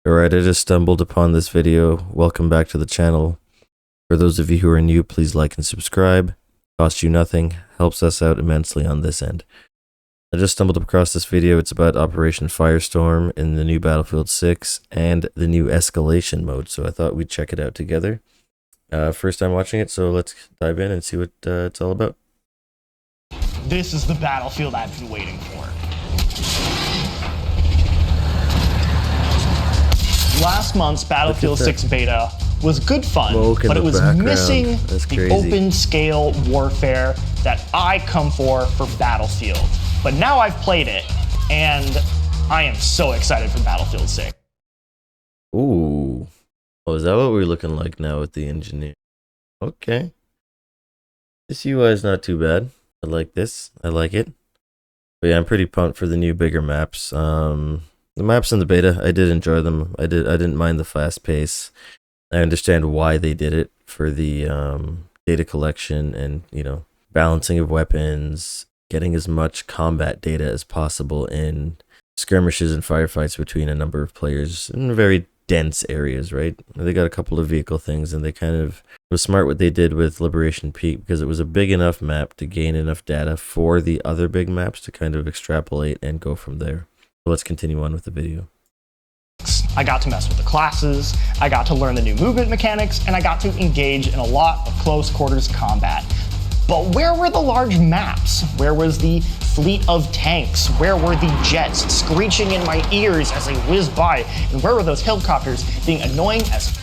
Alright, I just stumbled upon this video. Welcome back to the channel. For those of you who are new, please like and subscribe. Costs you nothing, helps us out immensely on this end. I just stumbled across this video. It's about Operation Firestorm in the new Battlefield 6 and the new escalation mode, so I thought we'd check it out together. First time watching it, so let's dive in and see what it's all about. This is the battlefield I've been waiting for. Last month's Battlefield 6 beta was good fun, but it was missing the open scale warfare that I come for Battlefield. But now I've played it, and I am so excited for Battlefield 6. Ooh. Oh, is that what we're looking like now with the engineer? Okay. This UI is not too bad. I like this. I like it. But yeah, I'm pretty pumped for the new bigger maps. The maps in the beta, I did enjoy them. I didn't mind the fast pace. I understand why they did it for the data collection and, you know, balancing of weapons, getting as much combat data as possible in skirmishes and firefights between a number of players in very dense areas, right? They got a couple of vehicle things, and they kind of it was smart what they did with Liberation Peak, because it was a big enough map to gain enough data for the other big maps to kind of extrapolate and go from there. So let's continue on with the video. I got to mess with the classes, I got to learn the new movement mechanics, and I got to engage in a lot of close quarters combat. But where were the large maps? Where was the fleet of tanks? Where were the jets screeching in my ears as they whizzed by? And where were those helicopters being annoying as f***?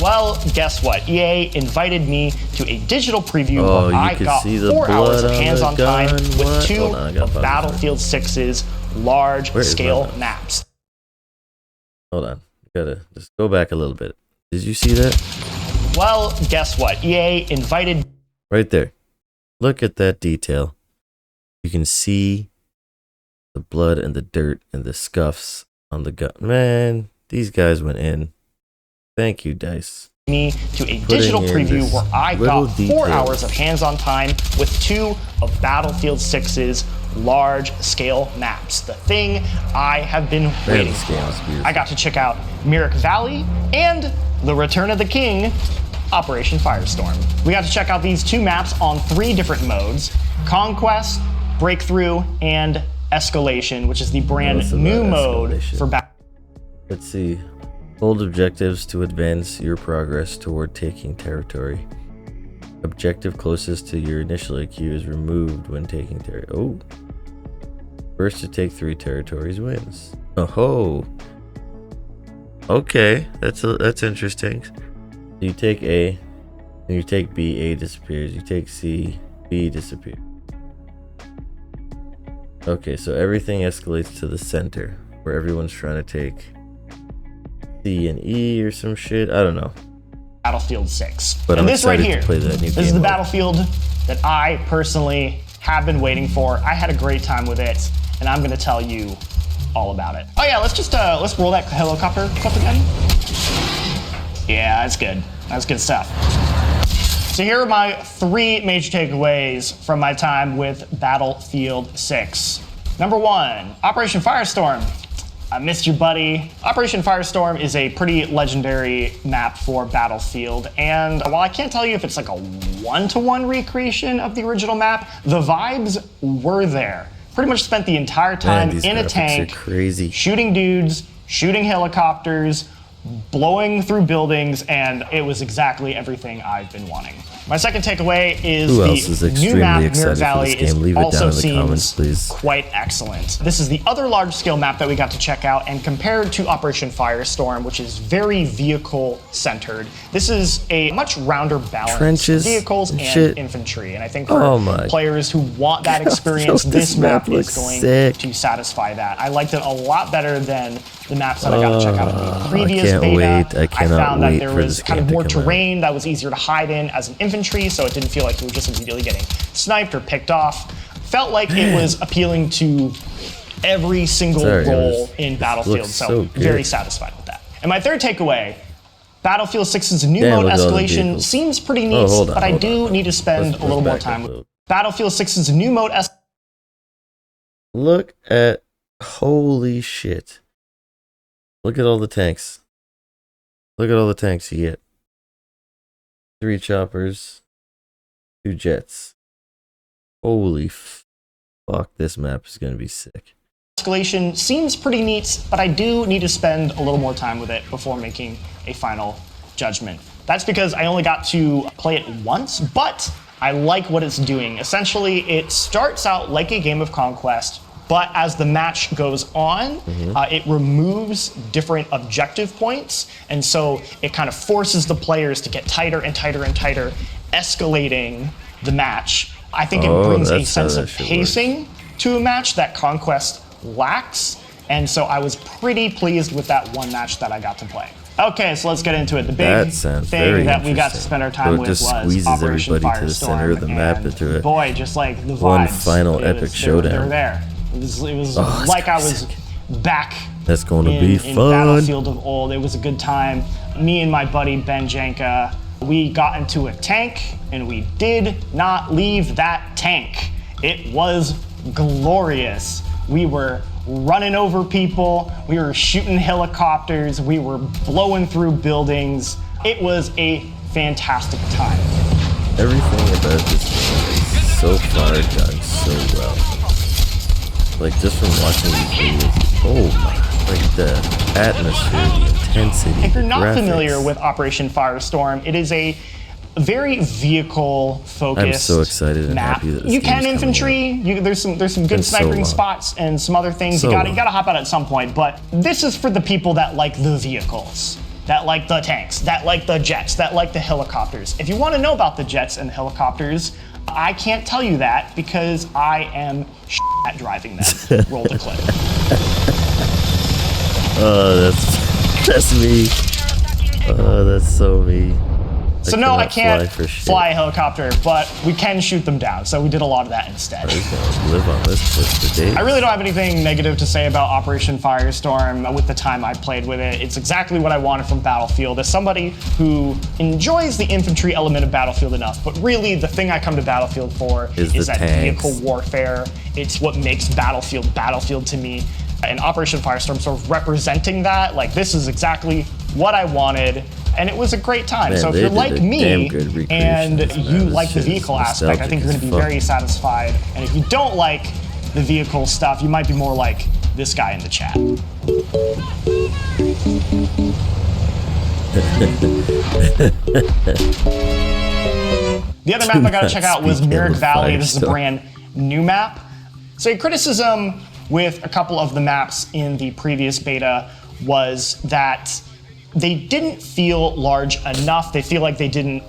Well, guess what? EA invited me to a digital preview where I got 4 hours of hands-on time with 2 of Battlefield 6's large-scale maps. Hold on. Gotta just go back a little bit. Did you see that? Well, guess what? EA invited... Right there. Look at that detail. You can see the blood and the dirt and the scuffs on the gun. Man, these guys went in. Thank you, DICE. Me to a digital preview where I got 4 hours of hands-on time with 2 of Battlefield 6's large-scale maps. The thing I have been waiting for. I got to check out Mirak Valley and the Return of the King, Operation Firestorm. We got to check out these 2 maps on 3 different modes: Conquest, Breakthrough, and Escalation, which is the brand new mode for Let's see. Hold objectives to advance your progress toward taking territory. Objective closest to your initial AQ is removed when taking territory. Oh. First to take 3 territories wins. Oh. Okay, that's interesting. You take A, and you take B, A disappears. You take C, B disappears. Okay, so everything escalates to the center, where everyone's trying to take C and E or some shit. I don't know. Battlefield 6. But and I'm this right excited here, to play that new this game is the mode. Battlefield that I personally have been waiting for. I had a great time with it, and I'm going to tell you all about it. Oh yeah, let's roll that helicopter clip again. Yeah, that's good. That's good stuff. So here are my 3 major takeaways from my time with Battlefield 6. Number 1, Operation Firestorm. I missed you, buddy. Operation Firestorm is a pretty legendary map for Battlefield, and while I can't tell you if it's like a one-to-one recreation of the original map, the vibes were there. Pretty much spent the entire time in a tank, shooting dudes, shooting helicopters, blowing through buildings, and it was exactly everything I've been wanting. My second takeaway is the new map, Mirak Valley, also seems quite excellent. This is the other large-scale map that we got to check out, and compared to Operation Firestorm, which is very vehicle-centered, this is a much rounder balance of vehicles and infantry, and I think for players who want that experience, this map is going to satisfy that. I liked it a lot better than the maps that I got to check out in the previous beta. I found that there was kind of more terrain that was easier to hide in as an infantry, so it didn't feel like you were just immediately getting sniped or picked off. Felt like it was appealing to every single role in Battlefield, so very satisfied with that. And my third takeaway, Battlefield 6's new mode escalation seems pretty neat, but I do need to spend a little more time with it. Battlefield 6's new mode escalation. Look at, holy shit. Look at all the tanks. Look at all the tanks you get. 3 choppers, 2 jets. Holy fuck, this map is gonna be sick. Escalation seems pretty neat, but I do need to spend a little more time with it before making a final judgment. That's because I only got to play it once, but I like what it's doing. Essentially, it starts out like a game of Conquest, but as the match goes on, it removes different objective points, and so it kind of forces the players to get tighter and tighter and tighter, escalating the match. I think it brings a sense of pacing to a match that Conquest lacks, and so I was pretty pleased with that one match that I got to play. Okay, so let's get into it. The big thing that we got to spend our time with was Operation Firestorm, to the center of the map into it. Boy, just like the vibes. One final epic showdown. They were there. It was like I was back That's going to be fun. In Battlefield of old. It was a good time. Me and my buddy Ben Janka, we got into a tank and we did not leave that tank. It was glorious. We were running over people, we were shooting helicopters, we were blowing through buildings. It was a fantastic time. Everything about this game is so far done so well. Like, just from watching these videos, oh my, like the atmosphere, the intensity. If you're not graphics. familiar with Operation Firestorm, it is a very vehicle focused I'm so excited and map. happy that this You can game's infantry. There's some good sniping spots and some other things. You gotta hop out at some point. But this is for the people that like the vehicles, that like the tanks, that like the jets, that like the helicopters. If you want to know about the jets and the helicopters, I can't tell you that because I am at driving them. Roll the clip. Oh, that's me. Oh, that's so me. So no, I can't fly a helicopter, but we can shoot them down. So we did a lot of that instead. Live on this clip for days. I really don't have anything negative to say about Operation Firestorm with the time I played with it. It's exactly what I wanted from Battlefield. As somebody who enjoys the infantry element of Battlefield enough, but really the thing I come to Battlefield for is that vehicle warfare. It's what makes Battlefield Battlefield to me. And Operation Firestorm sort of representing that, like this is exactly what I wanted. And it was a great time. Man, so if you're like me and you like the vehicle aspect, I think you're going to be very satisfied. And if you don't like the vehicle stuff, you might be more like this guy in the chat. The other map I got to check out was Mirak Valley. This is a brand new map. So a criticism with a couple of the maps in the previous beta was that they didn't feel large enough. They feel like they didn't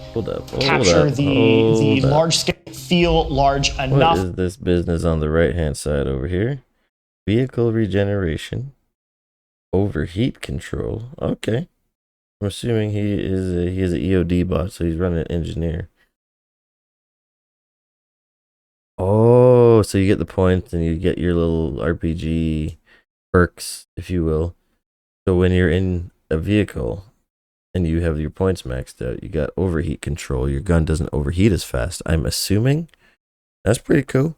capture the large scale. Feel large enough. What is this business on the right hand side over here? Vehicle regeneration, overheat control. Okay, I'm assuming he is an EOD bot, so he's running an engineer. Oh, so you get the points and you get your little RPG perks, if you will. So when you're in a vehicle and you have your points maxed out, you got overheat control. Your gun doesn't overheat as fast, I'm assuming. That's pretty cool.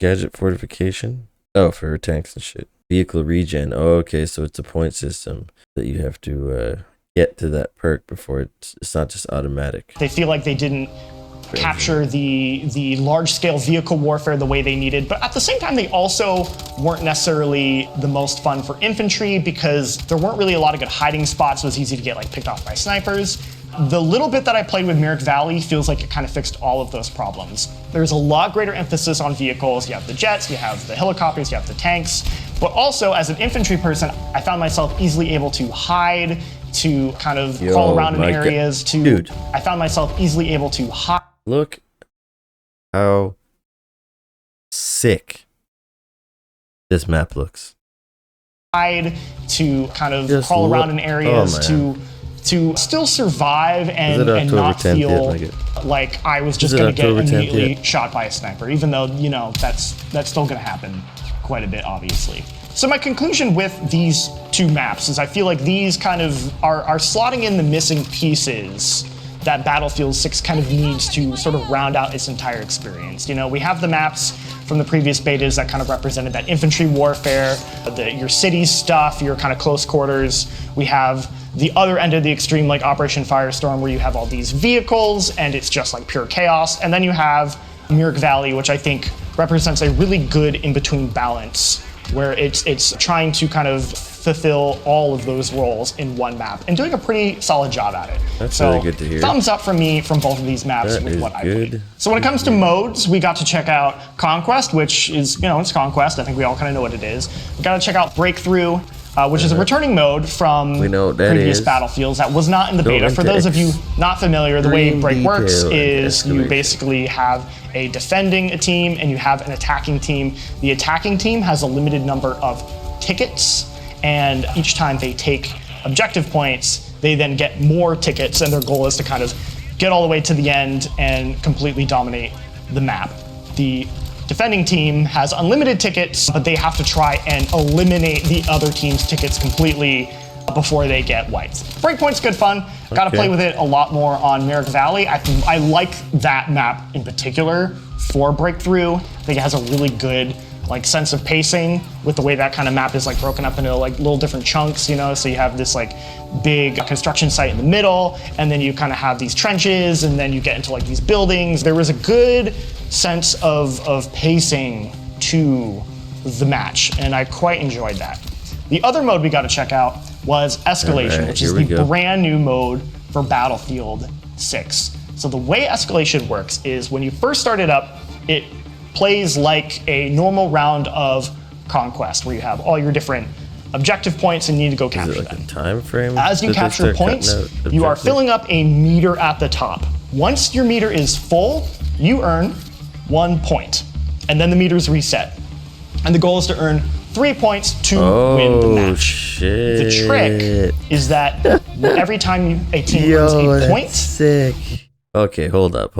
Gadget fortification. Oh, for tanks and shit. Vehicle regen. Oh, okay, so it's a point system that you have to get to that perk before it's not just automatic. They feel like they didn't capture the large-scale vehicle warfare the way they needed, but at the same time they also weren't necessarily the most fun for infantry because there weren't really a lot of good hiding spots. It was easy to get like picked off by snipers. The little bit that I played with Mirak Valley feels like it kind of fixed all of those problems. There's a lot greater emphasis on vehicles. You have the jets, you have the helicopters, you have the tanks, but also as an infantry person, I found myself easily able to hide, to kind of crawl around in areas, I found myself easily able to hide. Look how sick this map looks. To kind of crawl around in areas, to still survive and not feel like I was just going to get immediately shot by a sniper, even though, you know, that's still going to happen quite a bit, obviously. So my conclusion with these two maps is I feel like these kind of are slotting in the missing pieces that Battlefield 6 kind of needs to sort of round out its entire experience. You know, we have the maps from the previous betas that kind of represented that infantry warfare, your city stuff, your kind of close quarters. We have the other end of the extreme, like Operation Firestorm, where you have all these vehicles and it's just like pure chaos. And then you have Mirak Valley, which I think represents a really good in-between balance, where it's trying to kind of fulfill all of those roles in one map and doing a pretty solid job at it. That's so, really good to hear. Thumbs up from me from both of these maps with what I played. So when it comes to modes, we got to check out Conquest, which is, it's Conquest. I think we all kind of know what it is. We got to check out Breakthrough, which is a returning mode from previous Battlefields that was not in the beta. For those of you not familiar, the way Break works is you basically have a defending team and you have an attacking team. The attacking team has a limited number of tickets, and each time they take objective points, they then get more tickets, and their goal is to kind of get all the way to the end and completely dominate the map. The defending team has unlimited tickets, but they have to try and eliminate the other team's tickets completely before they get wiped. Breakpoint's good fun. Got to play with it a lot more on Mirak Valley. I like that map in particular for Breakthrough. I think it has a really good sense of pacing with the way that kind of map is broken up into little different chunks, so you have this big construction site in the middle, and then you kind of have these trenches, and then you get into these buildings. There was a good sense of pacing to the match, and I quite enjoyed that. The other mode we got to check out was Escalation, which is the brand new mode for Battlefield 6. So the way Escalation works is when you first start it up, it plays like a normal round of Conquest, where you have all your different objective points and you need to go capture them. A time frame? As you capture points, you are filling up a meter at the top. Once your meter is full, you earn 1 point, and then the meter's reset. And the goal is to earn 3 points to win the match. Shit. The trick is that every time a team earns a point... sick. Okay, hold up.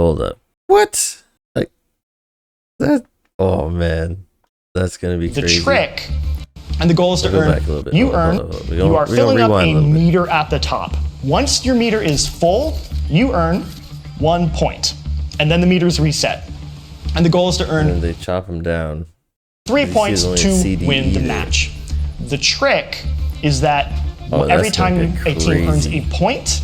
What? That? Oh man, that's gonna be crazy. The trick, and the goal is to earn... You are filling up a meter at the top. Once your meter is full, you earn 1 point, and then the meter's reset. And the goal is to earn... And they chop them down. 3 points to win the match. The trick is that every time a team earns a point,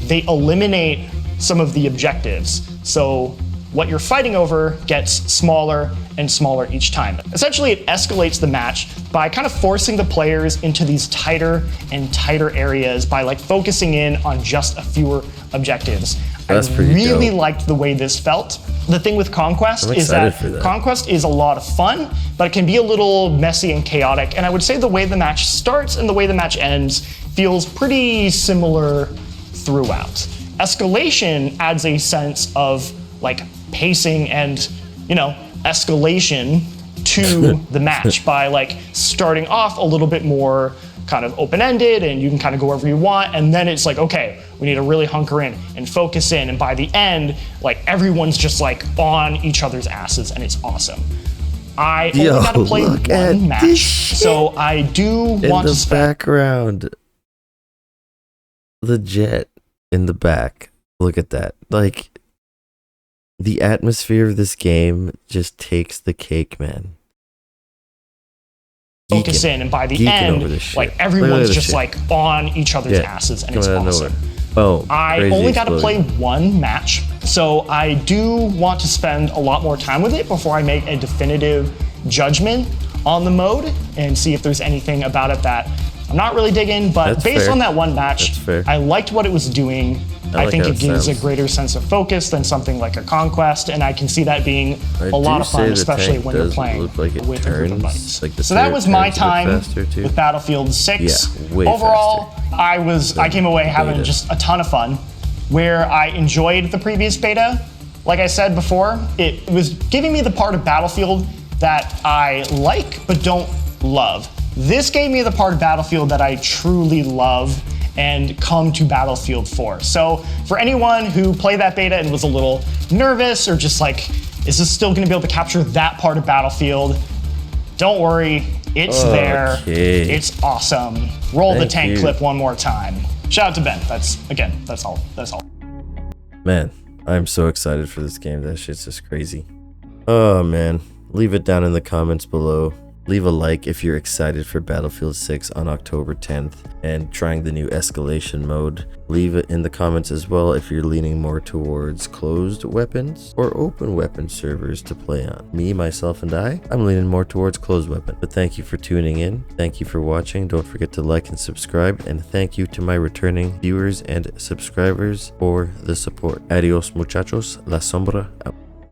they eliminate some of the objectives. So what you're fighting over gets smaller and smaller each time. Essentially, it escalates the match by kind of forcing the players into these tighter and tighter areas by focusing in on just a fewer objectives. That's I pretty really dope. liked the way this felt. The thing with Conquest is that Conquest is a lot of fun, but it can be a little messy and chaotic. And I would say the way the match starts and the way the match ends feels pretty similar throughout. Escalation adds a sense of pacing and, escalation to the match by starting off a little bit more kind of open-ended, and you can kind of go wherever you want, and then it's okay, we need to really hunker in and focus in, and by the end, everyone's just on each other's asses, and it's awesome. I only got to play one match, so I do want to spend... In the background, the jet in the back, look at that. The atmosphere of this game just takes the cake, man. Focus in, and by the end, everyone's just on each other's asses, and it's awesome. I only got to play one match, so I do want to spend a lot more time with it before I make a definitive judgment on the mode and see if there's anything about it that I'm not really digging, but based on that one match, I liked what it was doing. I think it gives a greater sense of focus than something like a Conquest, and I can see that being a lot of fun, especially when you're playing with a group of buddies. So that was my time with Battlefield 6. Overall, I came away having just a ton of fun, where I enjoyed the previous beta. Like I said before, it was giving me the part of Battlefield that I like but don't love. This gave me the part of Battlefield that I truly love and come to Battlefield for. So for anyone who played that beta and was a little nervous or just is this still gonna be able to capture that part of Battlefield? Don't worry, it's there. It's awesome. Roll the tank clip one more time. Shout out to Ben. That's all. Man, I'm so excited for this game. That shit's just crazy. Oh man. leave it down in the comments below. Leave a like if you're excited for Battlefield 6 on October 10th and trying the new escalation mode. Leave it in the comments as well if you're leaning more towards closed weapons or open weapon servers to play on. Me, myself, and I'm leaning more towards closed weapon. But thank you for tuning in. Thank you for watching. Don't forget to like and subscribe. And thank you to my returning viewers and subscribers for the support. Adios muchachos. La Sombra out.